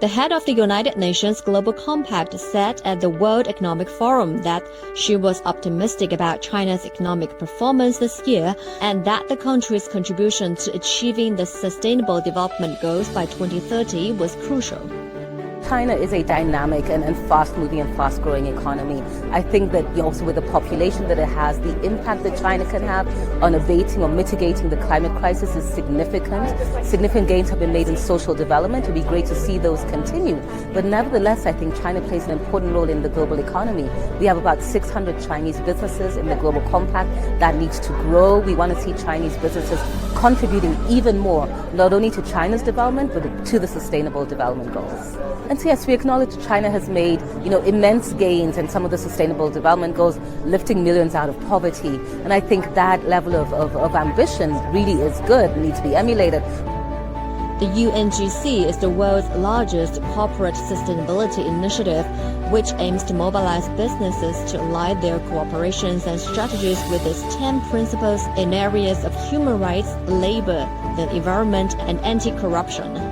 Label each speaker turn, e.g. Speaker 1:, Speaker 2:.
Speaker 1: The head of the United Nations Global Compact said at the World Economic Forum that she was optimistic about China's economic performance this year and that the country's contribution to achieving the Sustainable Development Goals by 2030 was crucial.
Speaker 2: China is a dynamic and fast-moving and fast-growing economy. I think that also with the population that it has, the impact that China can have on abating or mitigating the climate crisis is significant. Significant gains have been made in social development. It would be great to see those continue. But nevertheless, I think China plays an important role in the global economy. We have about 600 Chinese businesses in the Global Compact. That needs to grow. We want to see Chinese businesses contributing even more, not only to China's development, but to the Sustainable Development Goals. And so yes, we acknowledge China has made, immense gains in some of the Sustainable Development Goals, lifting millions out of poverty. And I think that level of ambition really is good and needs to be emulated.
Speaker 1: The UNGC is the world's largest corporate sustainability initiative, which aims to mobilize businesses to align their cooperations and strategies with its 10 principles in areas of human rights, labor, the environment, and anti-corruption.